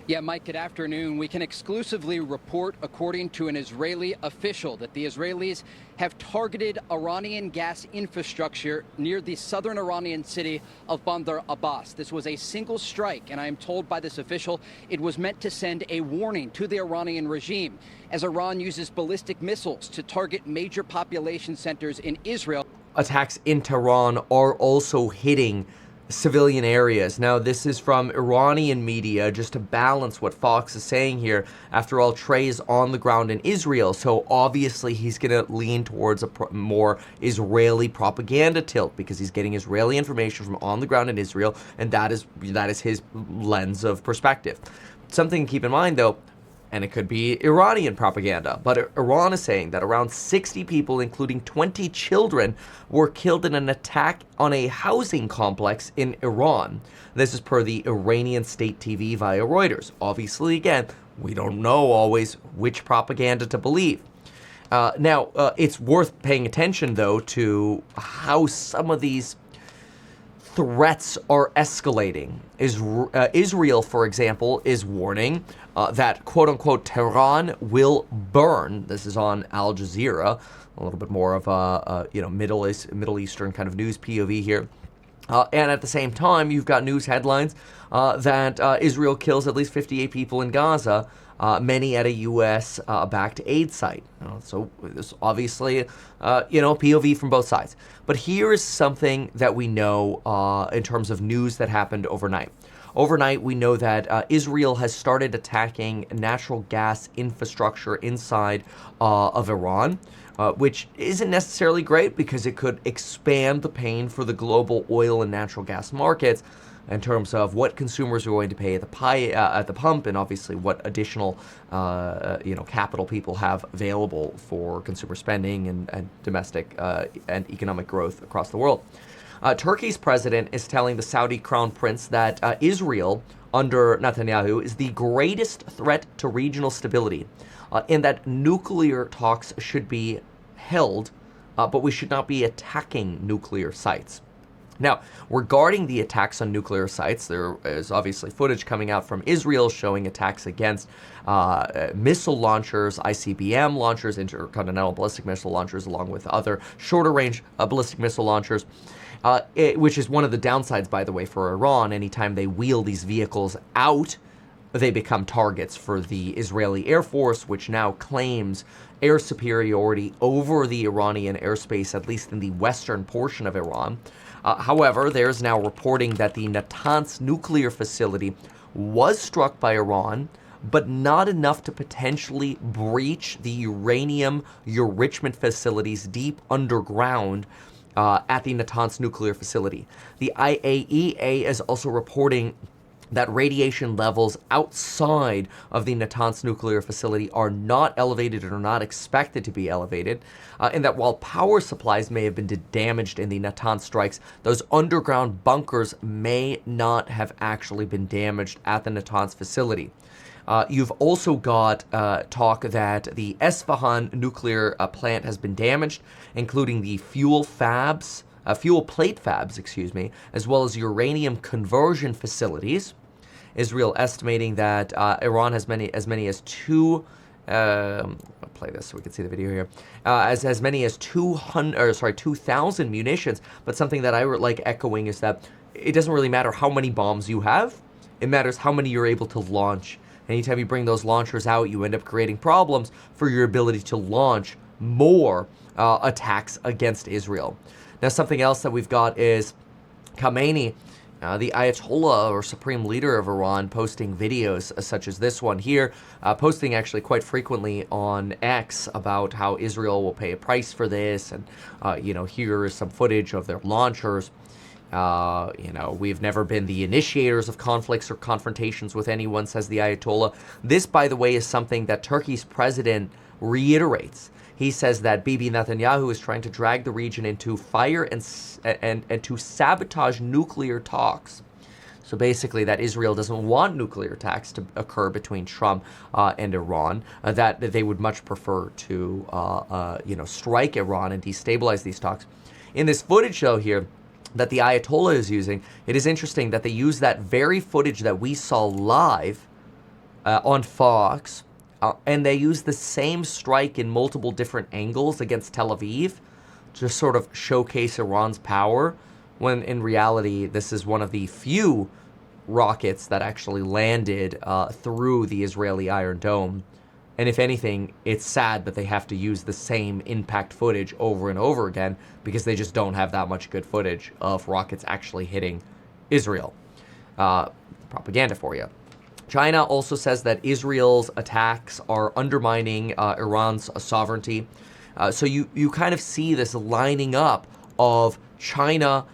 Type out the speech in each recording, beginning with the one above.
Yeah, Mike, good afternoon. We can exclusively report, according to an Israeli official, that the Israelis have targeted Iranian gas infrastructure near the southern Iranian city of Bandar Abbas. This was a single strike, and I am told by this official it was meant to send a warning to the Iranian regime as Iran uses ballistic missiles to target major population centers in Israel. Attacks in Tehran are also hitting civilian areas. Now, this is from Iranian media, just to balance what Fox is saying here. After all, Trey is on the ground in Israel, so obviously he's going to lean towards a more Israeli propaganda tilt because he's getting Israeli information from on the ground in Israel, and that is his lens of perspective. Something to keep in mind, though, and it could be Iranian propaganda, but Iran is saying that around 60 people, including 20 children, were killed in an attack on a housing complex in Iran. This is per the Iranian state TV via Reuters. Obviously, again, we don't know always which propaganda to believe. Now, it's worth paying attention, though, to how some of these threats are escalating. Israel, for example, is warning that, quote-unquote, Tehran will burn. This is on Al Jazeera, a little bit more of a Middle Eastern kind of news POV here. And at the same time, you've got news headlines that Israel kills at least 58 people in Gaza, many at a U.S.-backed aid site. So this obviously, POV from both sides. But here is something that we know in terms of news that happened overnight. Overnight, we know that Israel has started attacking natural gas infrastructure inside of Iran, which isn't necessarily great because it could expand the pain for the global oil and natural gas markets in terms of what consumers are going to pay at the pump, and obviously what additional capital people have available for consumer spending and domestic and economic growth across the world. Turkey's president is telling the Saudi crown prince that Israel under Netanyahu is the greatest threat to regional stability, and that nuclear talks should be held, but we should not be attacking nuclear sites. Now, regarding the attacks on nuclear sites, there is obviously footage coming out from Israel showing attacks against missile launchers, ICBM launchers, intercontinental ballistic missile launchers, along with other shorter-range ballistic missile launchers, which is one of the downsides, by the way, for Iran. Anytime they wheel these vehicles out, they become targets for the Israeli Air Force, which now claims air superiority over the Iranian airspace, at least in the western portion of Iran. However, there's now reporting that the Natanz nuclear facility was struck by Iran, but not enough to potentially breach the uranium enrichment facilities deep underground at the Natanz nuclear facility. The IAEA is also reporting that radiation levels outside of the Natanz nuclear facility are not elevated and are not expected to be elevated, and that while power supplies may have been damaged in the Natanz strikes, those underground bunkers may not have actually been damaged at the Natanz facility. You've also got talk that the Esfahan nuclear plant has been damaged, including the fuel plate fabs, as well as uranium conversion facilities. Israel estimating that Iran has as many as two. I'll play this so we can see the video here. As many as 2,000 munitions. But something that I like echoing is that it doesn't really matter how many bombs you have. It matters how many you're able to launch. Anytime you bring those launchers out, you end up creating problems for your ability to launch more attacks against Israel. Now, something else that we've got is Khamenei, the Ayatollah or supreme leader of Iran, posting videos such as this one here, posting actually quite frequently on X about how Israel will pay a price for this, and here is some footage of their launchers. We've never been the initiators of conflicts or confrontations with anyone, says the Ayatollah. This, by the way, is something that Turkey's president reiterates. He says that Bibi Netanyahu is trying to drag the region into fire and to sabotage nuclear talks. So basically that Israel doesn't want nuclear attacks to occur between Trump and Iran, that they would much prefer to strike Iran and destabilize these talks. In this footage, though, here, that the Ayatollah is using, it is interesting that they use that very footage that we saw live on Fox, and they use the same strike in multiple different angles against Tel Aviv to sort of showcase Iran's power, when in reality, this is one of the few rockets that actually landed through the Israeli Iron Dome. And if anything, it's sad that they have to use the same impact footage over and over again because they just don't have that much good footage of rockets actually hitting Israel. Propaganda for you. China also says that Israel's attacks are undermining Iran's sovereignty. So you kind of see this lining up of China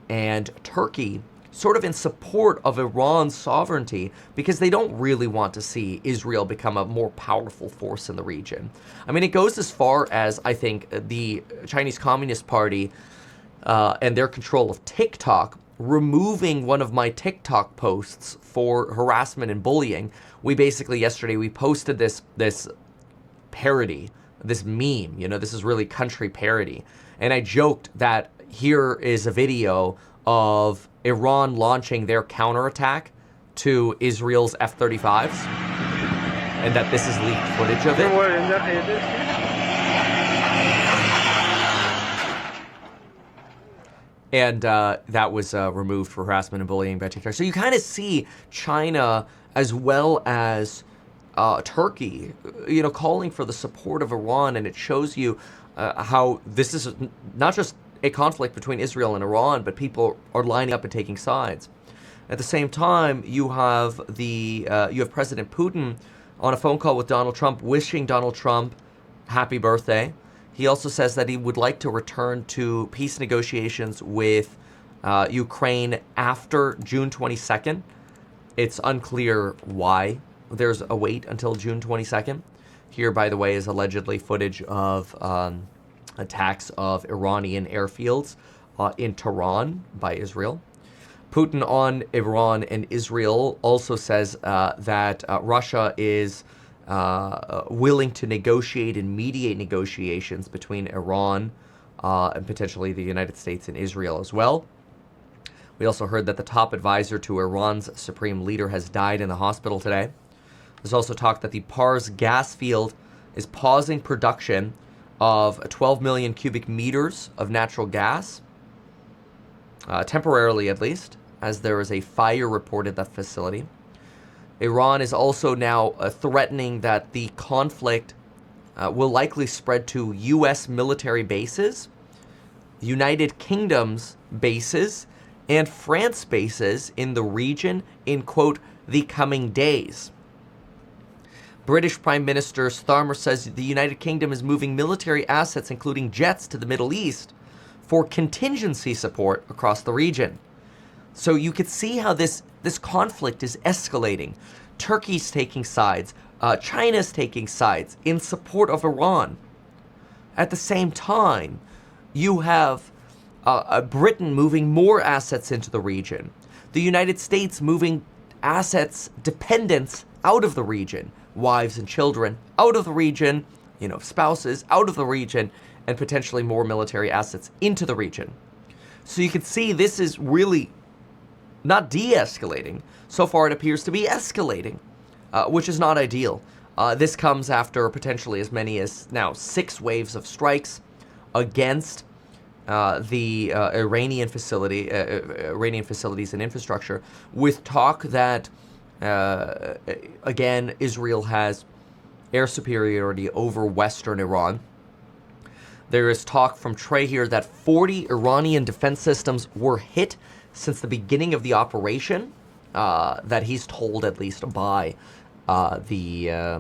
and Turkey sort of in support of Iran's sovereignty because they don't really want to see Israel become a more powerful force in the region. I mean, it goes as far as, I think, the Chinese Communist Party and their control of TikTok removing one of my TikTok posts for harassment and bullying. We basically, yesterday, we posted this parody, this meme, this is really country parody. And I joked that here is a video of Iran launching their counterattack to Israel's F-35s, and that this is leaked footage of it. And that was removed for harassment and bullying by TikTok. So you kind of see China as well as Turkey, calling for the support of Iran, and it shows you how this is not just a conflict between Israel and Iran, but people are lining up and taking sides. At the same time, you have President Putin on a phone call with Donald Trump, wishing Donald Trump happy birthday. He also says that he would like to return to peace negotiations with Ukraine after June 22nd. It's unclear why there's a wait until June 22nd. Here, by the way, is allegedly footage of attacks of Iranian airfields in Tehran by Israel. Putin on Iran and Israel also says that Russia is willing to negotiate and mediate negotiations between Iran and potentially the United States and Israel as well. We also heard that the top advisor to Iran's supreme leader has died in the hospital today. There's also talk that the Pars gas field is pausing production of 12 million cubic meters of natural gas, temporarily at least, as there is a fire reported at that facility. Iran is also now threatening that the conflict will likely spread to U.S. military bases, United Kingdom's bases, and France bases in the region in, quote, the coming days. British Prime Minister Starmer says the United Kingdom is moving military assets, including jets, to the Middle East for contingency support across the region. So you could see how this conflict is escalating. Turkey's taking sides. China's taking sides in support of Iran. At the same time, you have Britain moving more assets into the region. The United States moving assets, dependents out of the region. Wives and children out of the region, spouses out of the region, and potentially more military assets into the region. So you can see this is really not de-escalating. So far it appears to be escalating, which is not ideal. This comes after potentially as many as now 6 waves of strikes against the Iranian facilities and infrastructure, with talk that again, Israel has air superiority over Western Iran. There is talk from Trey here that 40 Iranian defense systems were hit since the beginning of the operation, that he's told at least by the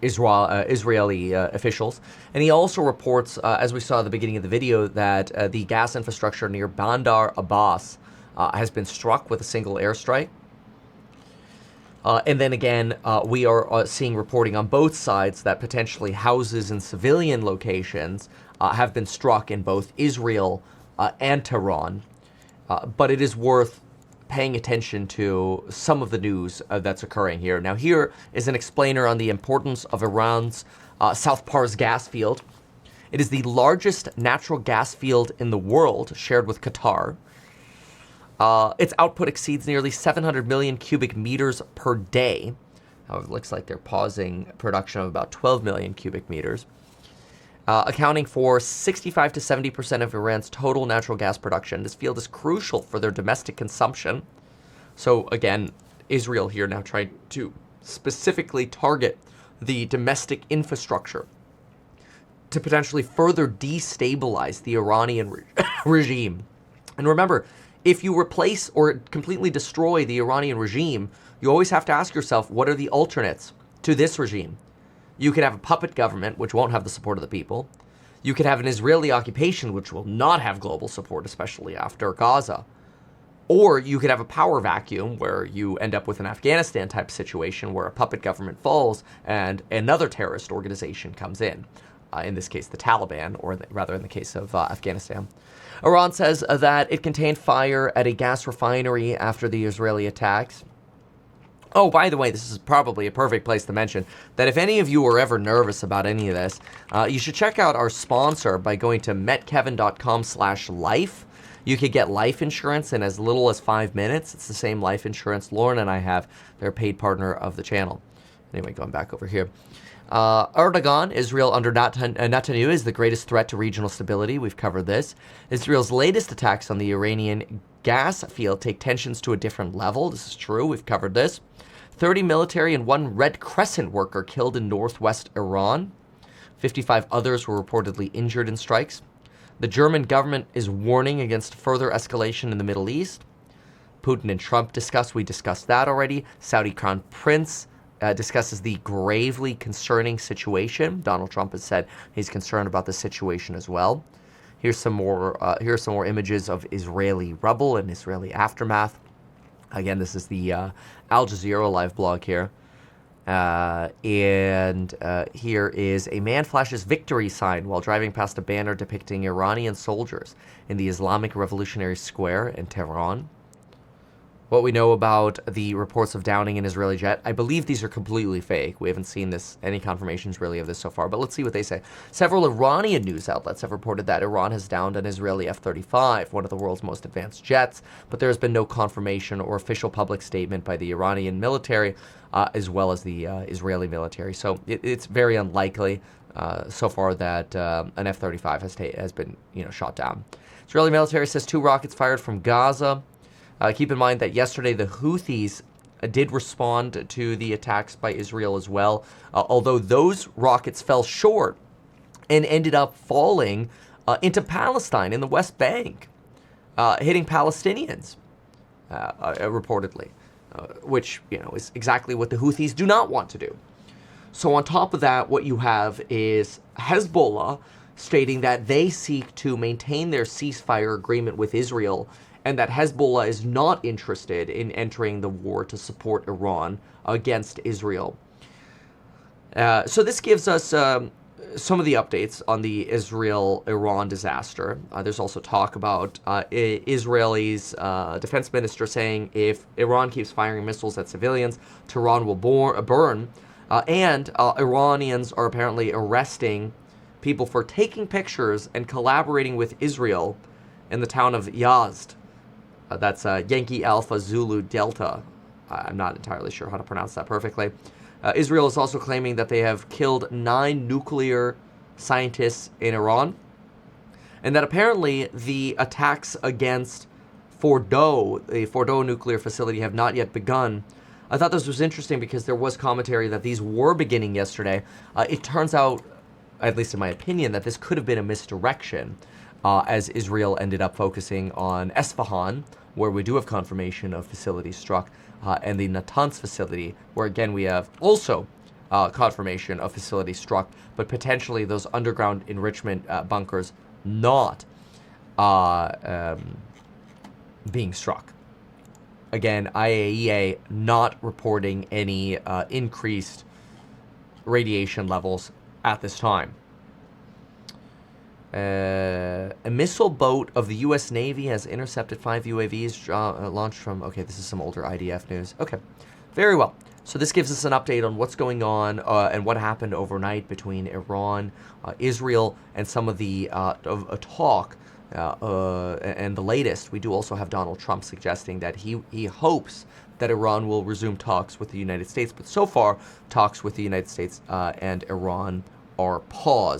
Israeli officials. And he also reports, as we saw at the beginning of the video, that the gas infrastructure near Bandar Abbas has been struck with a single airstrike. And then again, we are seeing reporting on both sides that potentially houses and civilian locations have been struck in both Israel and Tehran. But it is worth paying attention to some of the news that's occurring here. Now, here is an explainer on the importance of Iran's South Pars gas field. It is the largest natural gas field in the world, shared with Qatar. Its output exceeds nearly 700 million cubic meters per day. However, it looks like they're pausing production of about 12 million cubic meters, accounting for 65 to 70% of Iran's total natural gas production. This field is crucial for their domestic consumption. So again, Israel here now trying to specifically target the domestic infrastructure to potentially further destabilize the Iranian regime. And remember, if you replace or completely destroy the Iranian regime, you always have to ask yourself, what are the alternates to this regime? You could have a puppet government, which won't have the support of the people. You could have an Israeli occupation, which will not have global support, especially after Gaza. Or you could have a power vacuum where you end up with an Afghanistan type situation where a puppet government falls and another terrorist organization comes in this case the Taliban, or rather in the case of Afghanistan. Iran says that it contained fire at a gas refinery after the Israeli attacks. Oh, by the way, this is probably a perfect place to mention that if any of you are ever nervous about any of this, you should check out our sponsor by going to metkevin.com/life. You could get life insurance in as little as 5 minutes. It's the same life insurance Lauren and I have. They're a paid partner of the channel. Anyway, going back over here. Erdogan, Israel under Netanyahu, is the greatest threat to regional stability. We've covered this. Israel's latest attacks on the Iranian gas field take tensions to a different level. This is true. We've covered this. 30 military and 1 Red Crescent worker killed in northwest Iran. 55 others were reportedly injured in strikes. The German government is warning against further escalation in the Middle East. Putin and Trump discussed. We discussed that already. Saudi Crown Prince discusses the gravely concerning situation. Donald Trump has said he's concerned about the situation as well. Here's some more images of Israeli rubble and Israeli aftermath. Again, this is the Al Jazeera live blog here. And here is a man flashes victory sign while driving past a banner depicting Iranian soldiers in the Islamic Revolutionary Square in Tehran. What we know about the reports of downing an Israeli jet, I believe these are completely fake. We haven't seen any confirmations really of this so far, but let's see what they say. Several Iranian news outlets have reported that Iran has downed an Israeli F-35, one of the world's most advanced jets, but there has been no confirmation or official public statement by the Iranian military as well as the Israeli military. So it's very unlikely so far that an F-35 has been shot down. Israeli military says 2 rockets fired from Gaza. Keep in mind that yesterday the Houthis did respond to the attacks by Israel as well, although those rockets fell short and ended up falling into Palestine in the West Bank, hitting Palestinians, reportedly, which is exactly what the Houthis do not want to do. So on top of that, what you have is Hezbollah stating that they seek to maintain their ceasefire agreement with Israel, and that Hezbollah is not interested in entering the war to support Iran against Israel. So this gives us some of the updates on the Israel-Iran disaster. There's also talk about Israel's defense minister saying if Iran keeps firing missiles at civilians, Tehran will burn. And Iranians are apparently arresting people for taking pictures and collaborating with Israel in the town of Yazd. That's Yankee Alpha Zulu Delta. I'm not entirely sure how to pronounce that perfectly. Israel is also claiming that they have killed 9 nuclear scientists in Iran, and that apparently the attacks against Fordow, the Fordow nuclear facility, have not yet begun. I thought this was interesting because there was commentary that these were beginning yesterday. It turns out, at least in my opinion, that this could have been a misdirection, as Israel ended up focusing on Esfahan, where we do have confirmation of facilities struck, and the Natanz facility, where again we have also confirmation of facilities struck, but potentially those underground enrichment bunkers not being struck. Again, IAEA not reporting any increased radiation levels at this time. A missile boat of the U.S. Navy has intercepted 5 UAVs launched from... Okay, this is some older IDF news. Okay, very well. So this gives us an update on what's going on and what happened overnight between Iran, Israel, and some of the talk And the latest, we do also have Donald Trump suggesting that he hopes that Iran will resume talks with the United States. But so far, talks with the United States and Iran are paused.